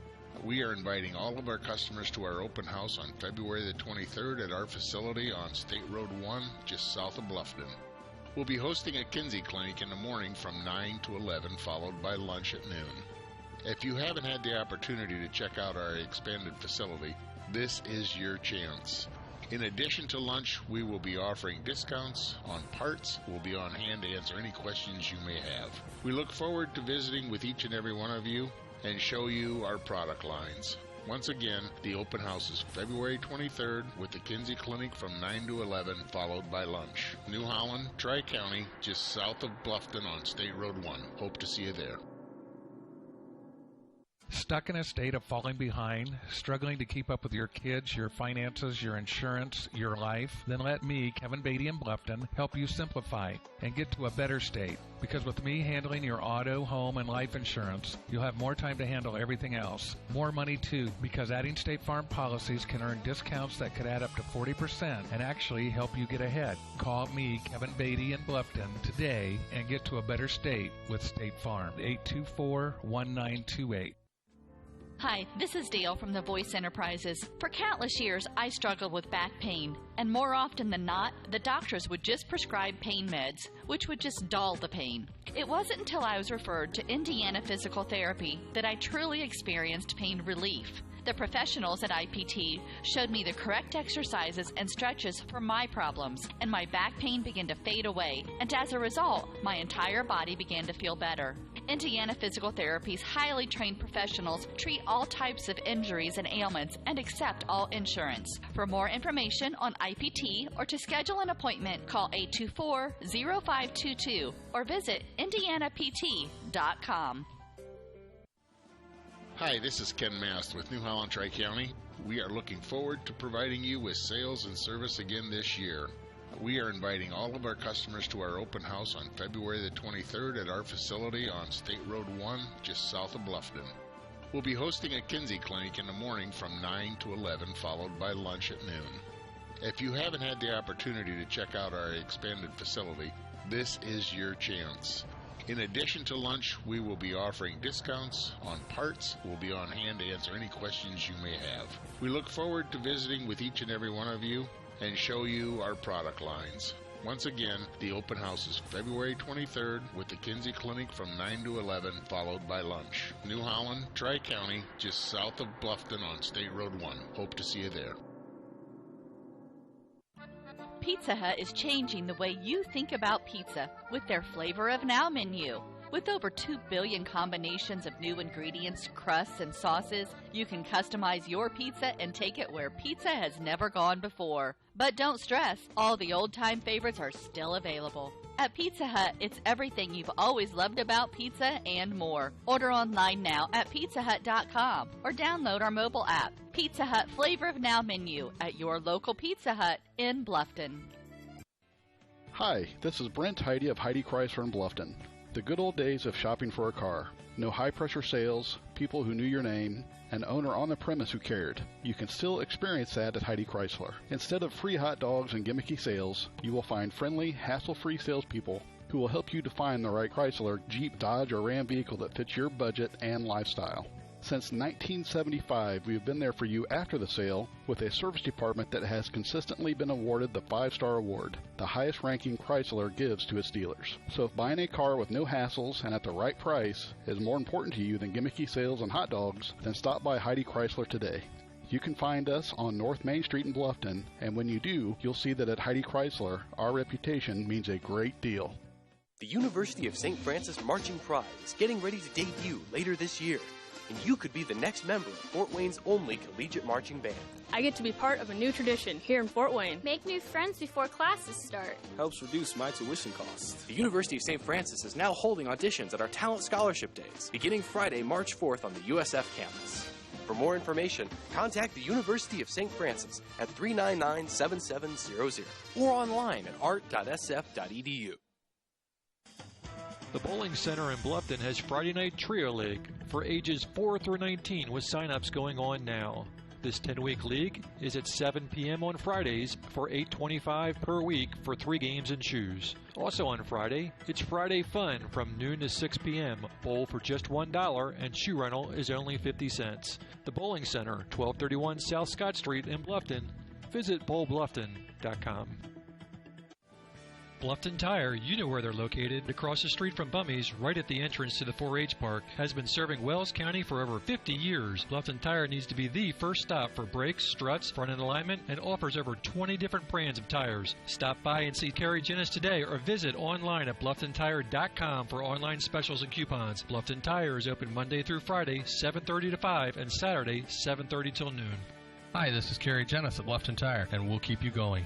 We are inviting all of our customers to our open house on February the 23rd at our facility on State Road 1, just south of Bluffton. We'll be hosting a Kinsey Clinic in the morning from 9 to 11, followed by lunch at noon. If you haven't had the opportunity to check out our expanded facility, this is your chance. In addition to lunch, we will be offering discounts on parts. We'll be on hand to answer any questions you may have. We look forward to visiting with each and every one of you and show you our product lines. Once again, the open house is February 23rd with the Kinsey Clinic from 9 to 11, followed by lunch. New Holland, Tri-County, just south of Bluffton on State Road 1. Hope to see you there. Stuck in a state of falling behind, struggling to keep up with your kids, your finances, your insurance, your life? Then let me, Kevin Beatty in Bluffton, help you simplify and get to a better state. Because with me handling your auto, home, and life insurance, you'll have more time to handle everything else. More money too, because adding State Farm policies can earn discounts that could add up to 40% and actually help you get ahead. Call me, Kevin Beatty in Bluffton, today and get to a better state with State Farm. 824-1928. Hi, this is Dale from the Voice Enterprises. For countless years, I struggled with back pain, and more often than not, the doctors would just prescribe pain meds, which would just dull the pain. It wasn't until I was referred to Indiana Physical Therapy that I truly experienced pain relief. The professionals at IPT showed me the correct exercises and stretches for my problems, and my back pain began to fade away, and as a result, my entire body began to feel better. Indiana Physical Therapy's highly trained professionals treat all types of injuries and ailments and accept all insurance. For more information on IPT or to schedule an appointment, call 824-0522 or visit indianapt.com. Hi, this is Ken Mast with New Holland Tri-County. We are looking forward to providing you with sales and service again this year. We are inviting all of our customers to our open house on February the 23rd at our facility on State Road 1, just south of Bluffton. We'll be hosting a Kinsey Clinic in the morning from 9 to 11, followed by lunch at noon. If you haven't had the opportunity to check out our expanded facility, this is your chance. In addition to lunch, we will be offering discounts on parts. We'll be on hand to answer any questions you may have. We look forward to visiting with each and every one of you and show you our product lines. Once again, the open house is February 23rd with the Kinsey Clinic from 9 to 11, followed by lunch. New Holland, Tri-County, just south of Bluffton on State Road 1. Hope to see you there. Pizza Hut is changing the way you think about pizza with their Flavor of Now menu. With over 2 billion combinations of new ingredients, crusts, and sauces, you can customize your pizza and take it where pizza has never gone before. But don't stress, all the old-time favorites are still available. At Pizza Hut, it's everything you've always loved about pizza and more. Order online now at pizzahut.com or download our mobile app. Pizza Hut Flavor of Now menu at your local Pizza Hut in Bluffton. Hi, this is Brent Heidi of Heidi Chrysler in Bluffton. The good old days of shopping for a car. No high-pressure sales, people who knew your name, an owner on the premise who cared. You can still experience that at Heidi Chrysler. Instead of free hot dogs and gimmicky sales, you will find friendly, hassle-free salespeople who will help you to find the right Chrysler, Jeep, Dodge, or Ram vehicle that fits your budget and lifestyle. Since 1975, we have been there for you after the sale with a service department that has consistently been awarded the 5-star award, the highest ranking Chrysler gives to its dealers. So if buying a car with no hassles and at the right price is more important to you than gimmicky sales and hot dogs, then stop by Heidi Chrysler today. You can find us on North Main Street in Bluffton, and when you do, you'll see that at Heidi Chrysler, our reputation means a great deal. The University of St. Francis Marching Pride is getting ready to debut later this year, and you could be the next member of Fort Wayne's only collegiate marching band. I get to be part of a new tradition here in Fort Wayne. Make new friends before classes start. Helps reduce my tuition costs. The University of St. Francis is now holding auditions at our Talent Scholarship Days, beginning Friday, March 4th on the USF campus. For more information, contact the University of St. Francis at 399-7700 or online at art.sf.edu. The Bowling Center in Bluffton has Friday Night Trio League for ages 4 through 19 with sign-ups going on now. This 10-week league is at 7 p.m. on Fridays for $8.25 per week for 3 games and shoes. Also on Friday, it's Friday Fun from noon to 6 p.m. Bowl for just $1 and shoe rental is only 50 cents. The Bowling Center, 1231 South Scott Street in Bluffton. Visit bowlbluffton.com. Bluffton Tire, you know where they're located, across the street from Bummy's, right at the entrance to the 4-H Park, has been serving Wells County for over 50 years. Bluffton Tire needs to be the first stop for brakes, struts, front-end alignment, and offers over 20 different brands of tires. Stop by and see Terry Jennis today or visit online at BlufftonTire.com for online specials and coupons. Bluffton Tire is open Monday through Friday, 7:30 to 5, and Saturday, 7:30 till noon. Hi, this is Kerry Jennis at Bluffton Tire, and we'll keep you going.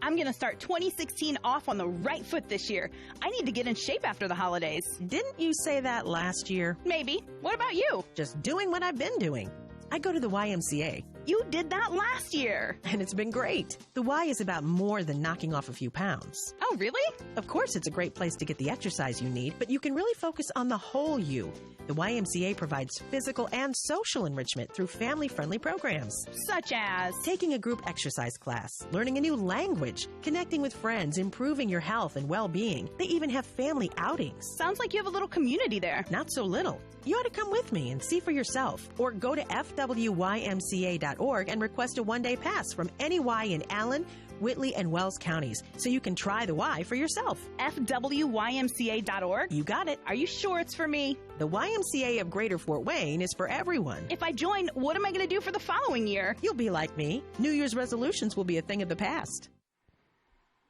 I'm going to start 2016 off on the right foot this year. I need to get in shape after the holidays. Didn't you say that last year? Maybe. What about you? Just doing what I've been doing. I go to the YMCA. You did that last year. And it's been great. The Y is about more than knocking off a few pounds. Oh, really? Of course, it's a great place to get the exercise you need, but you can really focus on the whole you. The YMCA provides physical and social enrichment through family-friendly programs. Such as? Taking a group exercise class, learning a new language, connecting with friends, improving your health and well-being. They even have family outings. Sounds like you have a little community there. Not so little. You ought to come with me and see for yourself. Or go to fwymca.org and request a one-day pass from any Y in Allen, Whitley, and Wells counties so you can try the Y for yourself. fwymca.org? You got it. Are you sure it's for me? The YMCA of Greater Fort Wayne is for everyone. If I join, what am I going to do for the following year? You'll be like me. New Year's resolutions will be a thing of the past.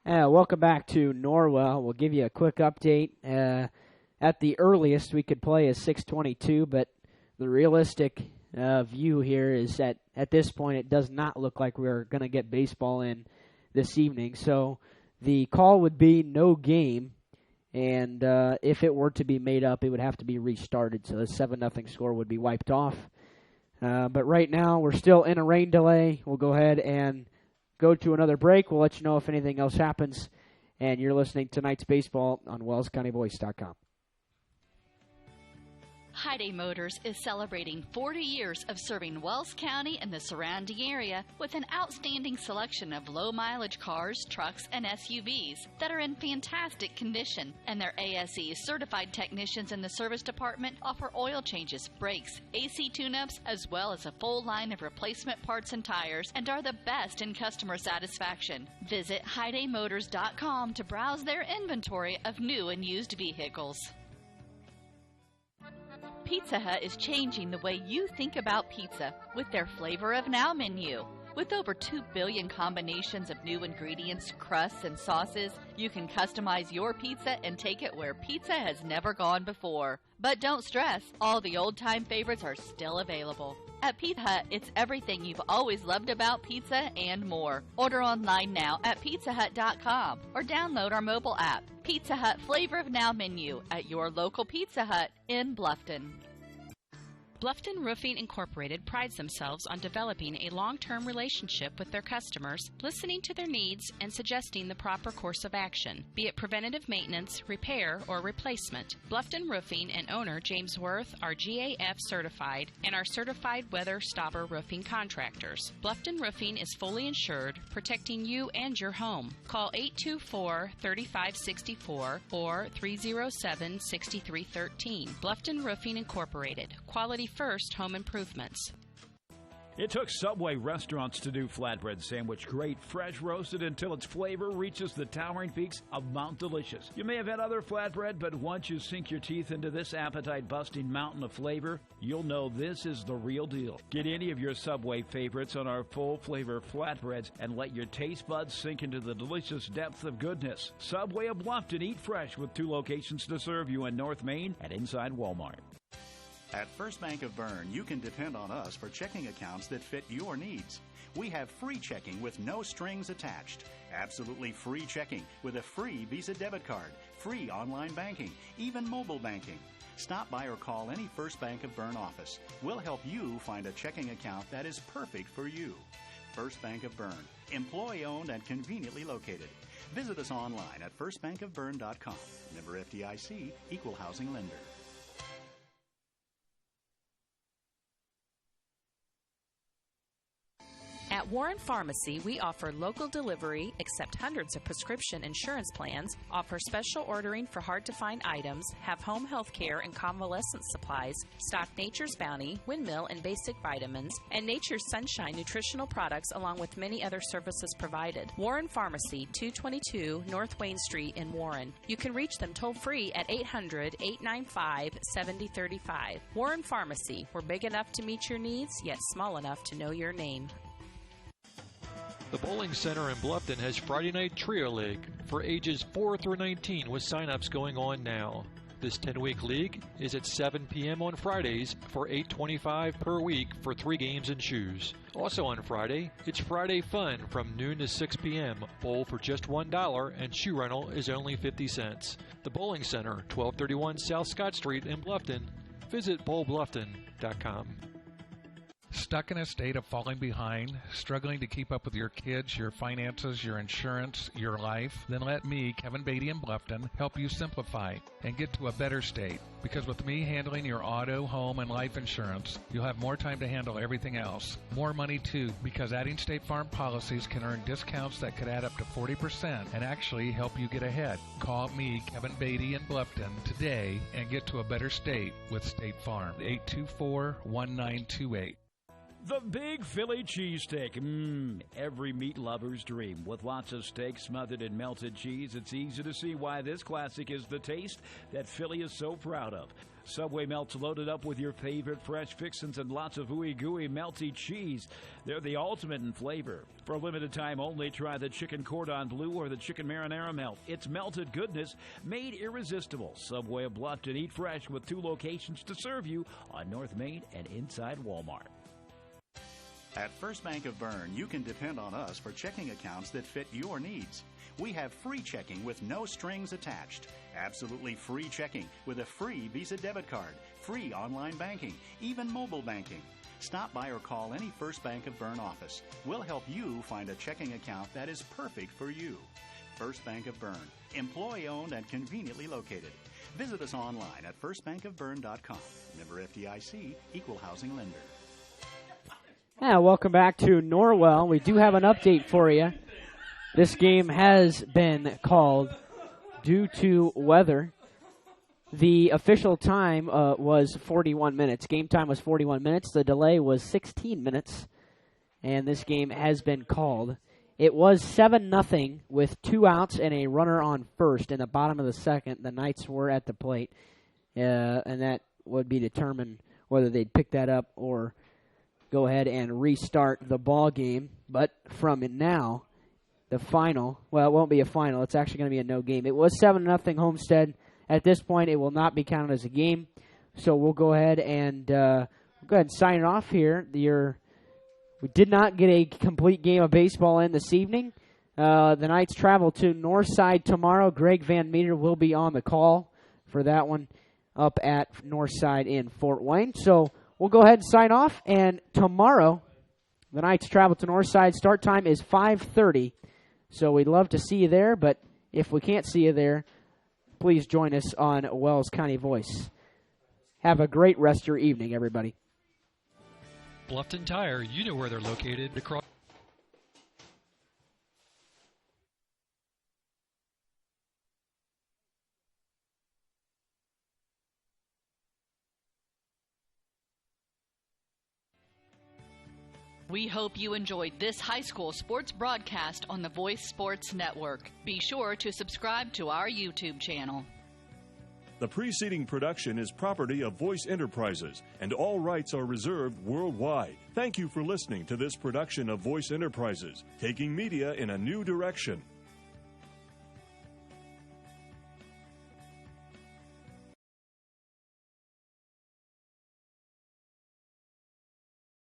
Welcome back to Norwell. We'll give you a quick update. At the earliest, we could play is 6:22, but the realistic view here is that at this point it does not look like we're going to get baseball in this evening. So the call would be no game, and if it were to be made up, it would have to be restarted. So the 7-0 score would be wiped off. But right now, we're still in a rain delay. We'll go ahead and go to another break. We'll let you know if anything else happens. And you're listening to tonight's baseball on WellsCountyVoice.com. Hyundai Motors is celebrating 40 years of serving Wells County and the surrounding area with an outstanding selection of low-mileage cars, trucks, and SUVs that are in fantastic condition. And their ASE certified technicians in the service department offer oil changes, brakes, AC tune-ups, as well as a full line of replacement parts and tires, and are the best in customer satisfaction. Visit HyundaiMotors.com to browse their inventory of new and used vehicles. Pizza Hut is changing the way you think about pizza with their Flavor of Now menu. With over 2 billion combinations of new ingredients, crusts, and sauces, you can customize your pizza and take it where pizza has never gone before. But don't stress, all the old-time favorites are still available. At Pizza Hut, it's everything you've always loved about pizza and more. Order online now at pizzahut.com or download our mobile app. Pizza Hut Flavor of Now menu at your local Pizza Hut in Bluffton. Bluffton Roofing Incorporated prides themselves on developing a long-term relationship with their customers, listening to their needs and suggesting the proper course of action, be it preventative maintenance, repair, or replacement. Bluffton Roofing and owner James Worth are GAF certified and are certified weather stopper roofing contractors. Bluffton Roofing is fully insured, protecting you and your home. Call 824-3564 or 307-6313. Bluffton Roofing Incorporated. Quality first home improvements. It took Subway restaurants to do flatbread sandwich great, fresh roasted until its flavor reaches the towering peaks of Mount Delicious. You may have had other flatbread, but once you sink your teeth into this appetite-busting mountain of flavor, you'll know this is the real deal. Get any of your Subway favorites on our full-flavor flatbreads and let your taste buds sink into the delicious depth of goodness. Subway of Bluffton, eat fresh with 2 locations to serve you in North Main and inside Walmart. At First Bank of Bern, you can depend on us for checking accounts that fit your needs. We have free checking with no strings attached. Absolutely free checking with a free Visa debit card, free online banking, even mobile banking. Stop by or call any First Bank of Bern office. We'll help you find a checking account that is perfect for you. First Bank of Bern, employee-owned and conveniently located. Visit us online at firstbankofbern.com. Member FDIC, Equal Housing Lender. At Warren Pharmacy, we offer local delivery, accept hundreds of prescription insurance plans, offer special ordering for hard-to-find items, have home health care and convalescent supplies, stock Nature's Bounty, Windmill, and basic vitamins, and Nature's Sunshine nutritional products, along with many other services provided. Warren Pharmacy, 222 North Wayne Street in Warren. You can reach them toll-free at 800-895-7035. Warren Pharmacy, we're big enough to meet your needs, yet small enough to know your name. The Bowling Center in Bluffton has Friday Night Trio League for ages 4 through 19 with sign-ups going on now. This 10-week league is at 7 p.m. on Fridays for $8.25 per week for 3 games and shoes. Also on Friday, it's Friday Fun from noon to 6 p.m. Bowl for just $1 and shoe rental is only 50 cents. The Bowling Center, 1231 South Scott Street in Bluffton. Visit bowlbluffton.com. Stuck in a state of falling behind, struggling to keep up with your kids, your finances, your insurance, your life? Then let me, Kevin Beatty in Bluffton, help you simplify and get to a better state. Because with me handling your auto, home, and life insurance, you'll have more time to handle everything else. More money too, because adding State Farm policies can earn discounts that could add up to 40% and actually help you get ahead. Call me, Kevin Beatty in Bluffton, today and get to a better state with State Farm. 824-1928. The Big Philly Cheesesteak. Every meat lover's dream. With lots of steak smothered in melted cheese, it's easy to see why this classic is the taste that Philly is so proud of. Subway melts loaded up with your favorite fresh fixins and lots of ooey-gooey melty cheese. They're the ultimate in flavor. For a limited time only, try the chicken cordon bleu or the chicken marinara melt. It's melted goodness made irresistible. Subway of Bluffton, eat fresh with 2 locations to serve you on North Main and inside Walmart. At First Bank of Bern, you can depend on us for checking accounts that fit your needs. We have free checking with no strings attached. Absolutely free checking with a free Visa debit card, free online banking, even mobile banking. Stop by or call any First Bank of Bern office. We'll help you find a checking account that is perfect for you. First Bank of Bern, employee-owned and conveniently located. Visit us online at firstbankofbern.com. Member FDIC, Equal Housing Lender. Yeah, welcome back to Norwell. We do have an update for you. This game has been called due to weather. The official time was 41 minutes. Game time was 41 minutes. The delay was 16 minutes, and this game has been called. It was 7-0 with 2 outs and a runner on first in the bottom of the second. The Knights were at the plate, and that would be determined whether they'd pick that up or go ahead and restart the ball game. But from now, the final, well, it won't be a final. It's actually going to be a no game. It was 7-0 Homestead. At this point, it will not be counted as a game. So we'll go ahead and sign it off here. We did not get a complete game of baseball in this evening. The Knights travel to Northside tomorrow. Greg Van Meter will be on the call for that one up at Northside in Fort Wayne. So we'll go ahead and sign off. And tomorrow, the Knights travel to Northside. Start time is 5:30. So we'd love to see you there, but if we can't see you there, please join us on Wells County Voice. Have a great rest of your evening, everybody. Bluffton Tire, you know where they're located. Across We hope you enjoyed this high school sports broadcast on the Voice Sports Network. Be sure to subscribe to our YouTube channel. The preceding production is property of Voice Enterprises, and all rights are reserved worldwide. Thank you for listening to this production of Voice Enterprises, taking media in a new direction.